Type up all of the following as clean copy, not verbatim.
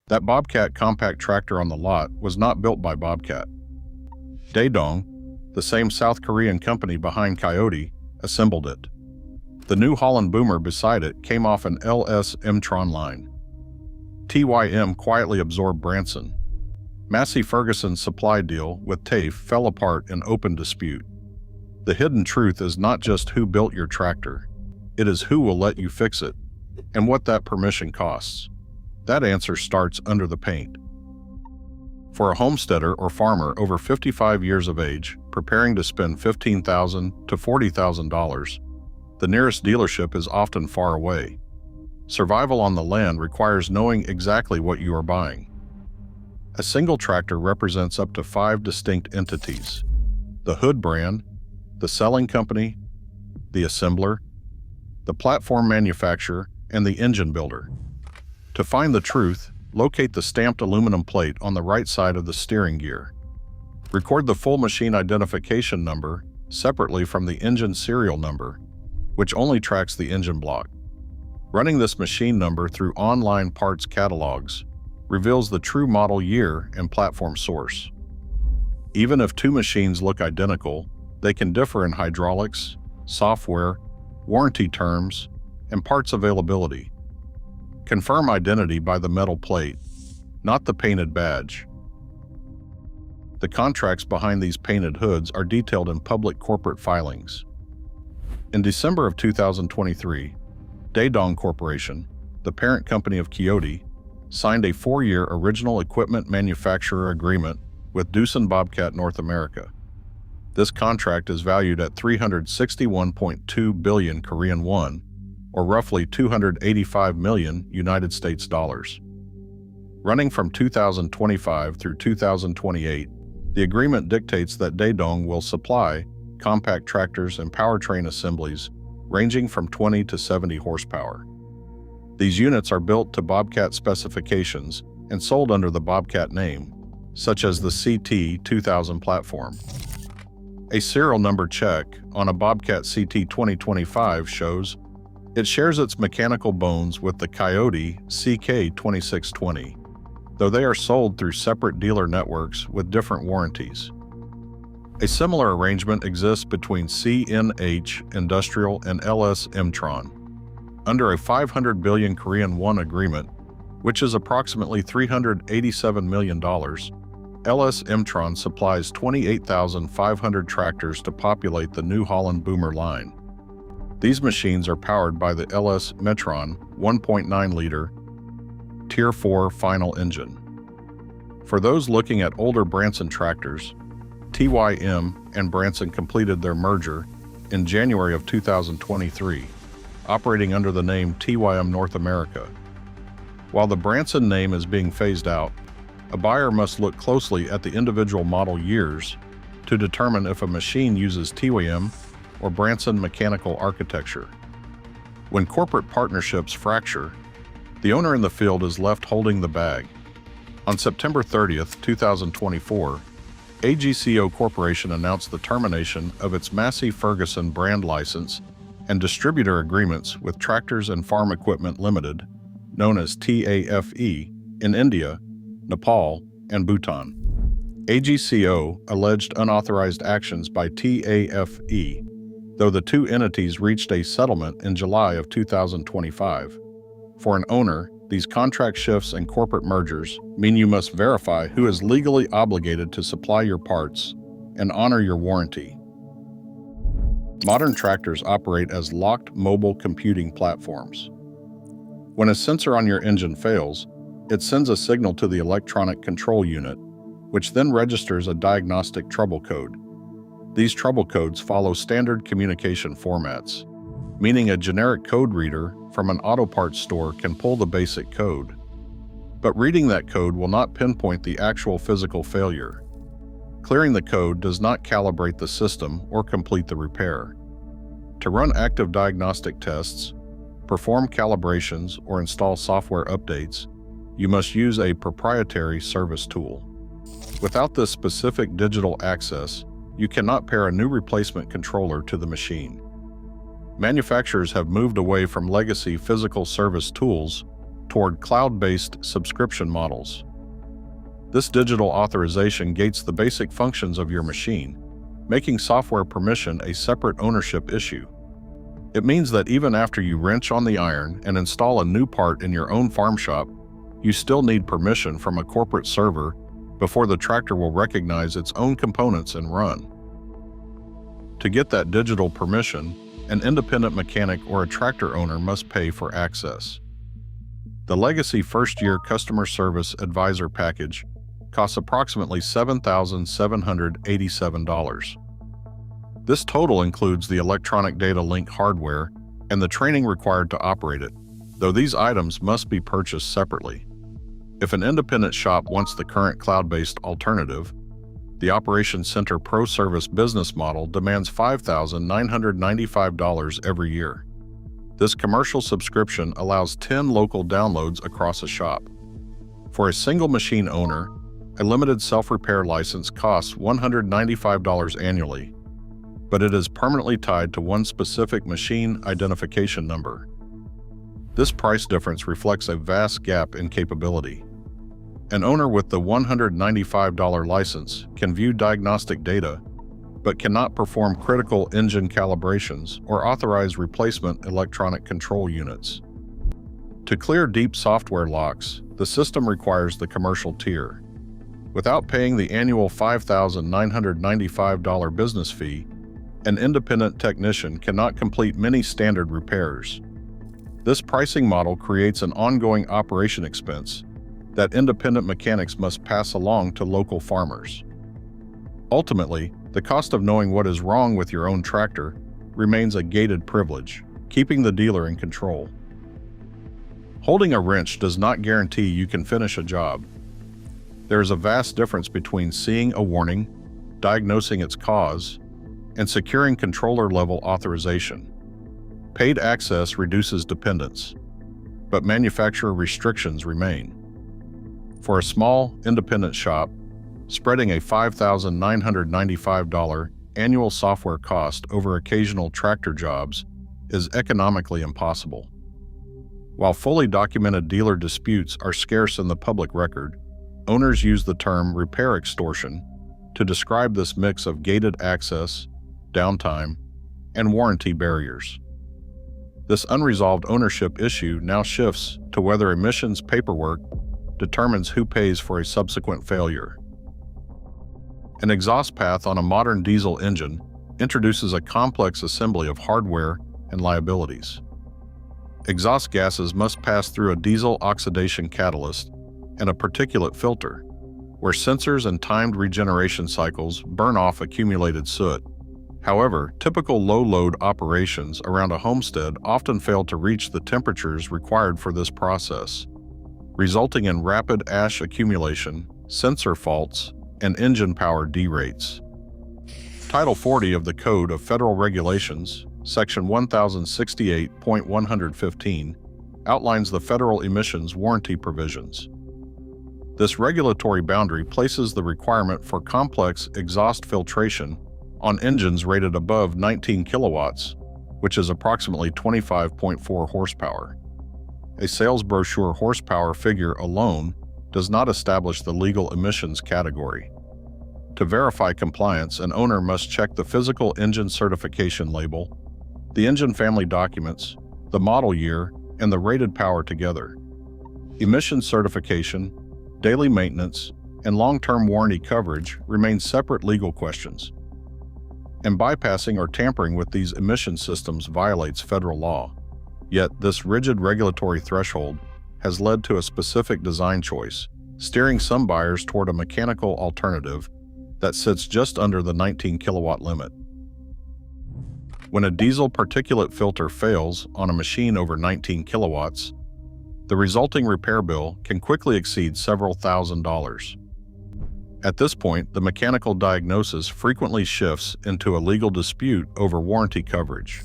That Bobcat compact tractor on the lot was not built by Bobcat. Daedong, the same South Korean company behind Kioti, assembled it. The new Holland Boomer beside it came off an LS Mtron line. TYM quietly absorbed Branson. Massey Ferguson's supply deal with TAFE fell apart in open dispute. The hidden truth is not just who built your tractor, it is who will let you fix it, and what that permission costs. That answer starts under the paint. For a homesteader or farmer over 55 years of age, preparing to spend $15,000 to $40,000, the nearest dealership is often far away. Survival on the land requires knowing exactly what you are buying. A single tractor represents up to 5 distinct entities: the hood brand, the selling company, the assembler, the platform manufacturer, and the engine builder. To find the truth, locate the stamped aluminum plate on the right side of the steering gear. Record the full machine identification number separately from the engine serial number, which only tracks the engine block. Running this machine number through online parts catalogs reveals the true model year and platform source. Even if two machines look identical, they can differ in hydraulics, software, warranty terms, and parts availability. Confirm identity by the metal plate, not the painted badge. The contracts behind these painted hoods are detailed in public corporate filings. In December of 2023, Daedong Corporation, the parent company of Kioti, signed a 4-year original equipment manufacturer agreement with Doosan Bobcat North America. This contract is valued at 361.2 billion Korean won, or roughly 285 million United States dollars. Running from 2025 through 2028, the agreement dictates that Daedong will supply compact tractors and powertrain assemblies ranging from 20 to 70 horsepower. These units are built to Bobcat specifications and sold under the Bobcat name, such as the CT2000 platform. A serial number check on a Bobcat CT 2025 shows it shares its mechanical bones with the Kioti CK2620, though they are sold through separate dealer networks with different warranties. A similar arrangement exists between CNH Industrial and LS Mtron. Under a 500 billion Korean won agreement, which is approximately $387 million, LS Mtron supplies 28,500 tractors to populate the new Holland Boomer line. These machines are powered by the LS Mtron 1.9-liter Tier 4 final engine. For those looking at older Branson tractors, TYM and Branson completed their merger in January of 2023, operating under the name TYM North America. While the Branson name is being phased out, a buyer must look closely at the individual model years to determine if a machine uses TYM or Branson mechanical architecture. When corporate partnerships fracture, the owner in the field is left holding the bag. On September 30th, 2024, AGCO Corporation announced the termination of its Massey Ferguson brand license and distributor agreements with Tractors and Farm Equipment Limited, known as TAFE, in India, Nepal, and Bhutan. AGCO alleged unauthorized actions by TAFE, though the two entities reached a settlement in July of 2025. For an owner, these contract shifts and corporate mergers mean you must verify who is legally obligated to supply your parts and honor your warranty. Modern tractors operate as locked mobile computing platforms. When a sensor on your engine fails, it sends a signal to the electronic control unit, which then registers a diagnostic trouble code. These trouble codes follow standard communication formats, meaning a generic code reader from an auto parts store can pull the basic code. But reading that code will not pinpoint the actual physical failure. Clearing the code does not calibrate the system or complete the repair. To run active diagnostic tests, perform calibrations, or install software updates, you must use a proprietary service tool. Without this specific digital access, you cannot pair a new replacement controller to the machine. Manufacturers have moved away from legacy physical service tools toward cloud-based subscription models. This digital authorization gates the basic functions of your machine, making software permission a separate ownership issue. It means that even after you wrench on the iron and install a new part in your own farm shop, you still need permission from a corporate server before the tractor will recognize its own components and run. To get that digital permission, an independent mechanic or a tractor owner must pay for access. The legacy first-year customer service advisor package costs approximately $7,787. This total includes the electronic data link hardware and the training required to operate it, though these items must be purchased separately. If an independent shop wants the current cloud-based alternative, the Operations Center Pro Service business model demands $5,995 every year. This commercial subscription allows 10 local downloads across a shop. For a single machine owner, a limited self-repair license costs $195 annually, but it is permanently tied to one specific machine identification number. This price difference reflects a vast gap in capability. An owner with the $195 license can view diagnostic data, but cannot perform critical engine calibrations or authorize replacement electronic control units. To clear deep software locks, the system requires the commercial tier. Without paying the annual $5,995 business fee, an independent technician cannot complete many standard repairs. This pricing model creates an ongoing operation expense that independent mechanics must pass along to local farmers. Ultimately, the cost of knowing what is wrong with your own tractor remains a gated privilege, keeping the dealer in control. Holding a wrench does not guarantee you can finish a job. There is a vast difference between seeing a warning, diagnosing its cause, and securing controller-level authorization. Paid access reduces dependence, but manufacturer restrictions remain. For a small, independent shop, spreading a $5,995 annual software cost over occasional tractor jobs is economically impossible. While fully documented dealer disputes are scarce in the public record, owners use the term repair extortion to describe this mix of gated access, downtime, and warranty barriers. This unresolved ownership issue now shifts to whether emissions paperwork determines who pays for a subsequent failure. An exhaust path on a modern diesel engine introduces a complex assembly of hardware and liabilities. Exhaust gases must pass through a diesel oxidation catalyst and a particulate filter, where sensors and timed regeneration cycles burn off accumulated soot. However, typical low-load operations around a homestead often fail to reach the temperatures required for this process, resulting in rapid ash accumulation, sensor faults, and engine power derates. Title 40 of the Code of Federal Regulations, Section 1068.115, outlines the federal emissions warranty provisions. This regulatory boundary places the requirement for complex exhaust filtration on engines rated above 19 kilowatts, which is approximately 25.4 horsepower. A sales brochure horsepower figure alone does not establish the legal emissions category. To verify compliance, an owner must check the physical engine certification label, the engine family documents, the model year, and the rated power together. Emissions certification, daily maintenance, and long-term warranty coverage remain separate legal questions. And bypassing or tampering with these emission systems violates federal law. Yet this rigid regulatory threshold has led to a specific design choice, steering some buyers toward a mechanical alternative that sits just under the 19 kilowatt limit. When a diesel particulate filter fails on a machine over 19 kilowatts, the resulting repair bill can quickly exceed several $1,000s. At this point, the mechanical diagnosis frequently shifts into a legal dispute over warranty coverage.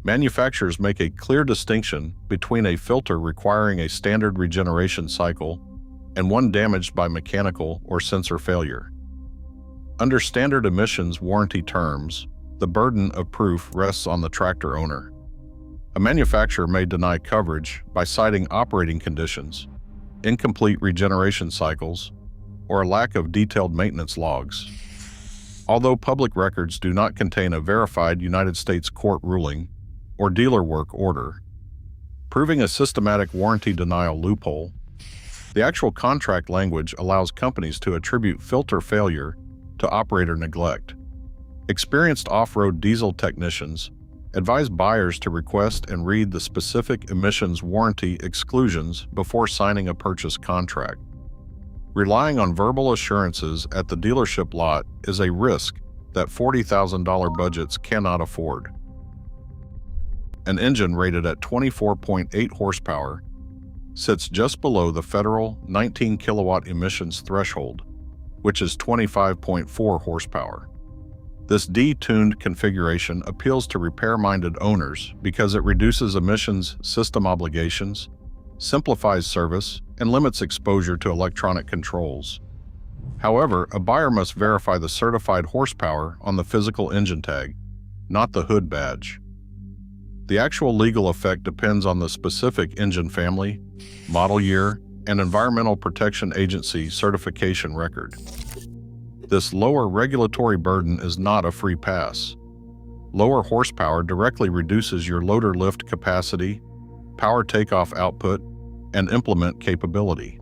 Manufacturers make a clear distinction between a filter requiring a standard regeneration cycle and one damaged by mechanical or sensor failure. Under standard emissions warranty terms, the burden of proof rests on the tractor owner. A manufacturer may deny coverage by citing operating conditions, incomplete regeneration cycles, or a lack of detailed maintenance logs. Although public records do not contain a verified United States court ruling or dealer work order, proving a systematic warranty denial loophole, the actual contract language allows companies to attribute filter failure to operator neglect. Experienced off-road diesel technicians advise buyers to request and read the specific emissions warranty exclusions before signing a purchase contract. Relying on verbal assurances at the dealership lot is a risk that $40,000 budgets cannot afford. An engine rated at 24.8 horsepower sits just below the federal 19 kilowatt emissions threshold, which is 25.4 horsepower. This detuned configuration appeals to repair-minded owners because it reduces emissions system obligations, simplifies service, and limits exposure to electronic controls. However, a buyer must verify the certified horsepower on the physical engine tag, not the hood badge. The actual legal effect depends on the specific engine family, model year, and Environmental Protection Agency certification record. This lower regulatory burden is not a free pass. Lower horsepower directly reduces your loader lift capacity, power takeoff output, and implement capability.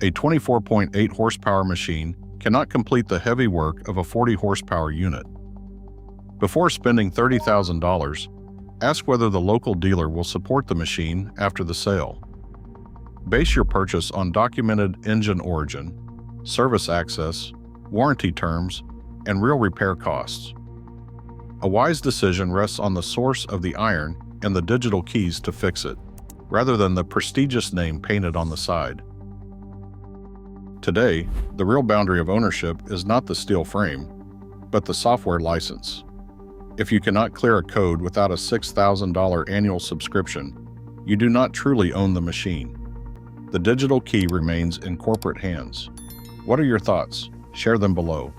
A 24.8 horsepower machine cannot complete the heavy work of a 40 horsepower unit. Before spending $30,000, ask whether the local dealer will support the machine after the sale. Base your purchase on documented engine origin, service access, warranty terms, and real repair costs. A wise decision rests on the source of the iron and the digital keys to fix it, rather than the prestigious name painted on the side. Today, the real boundary of ownership is not the steel frame, but the software license. If you cannot clear a code without a $6,000 annual subscription, you do not truly own the machine. The digital key remains in corporate hands. What are your thoughts? Share them below.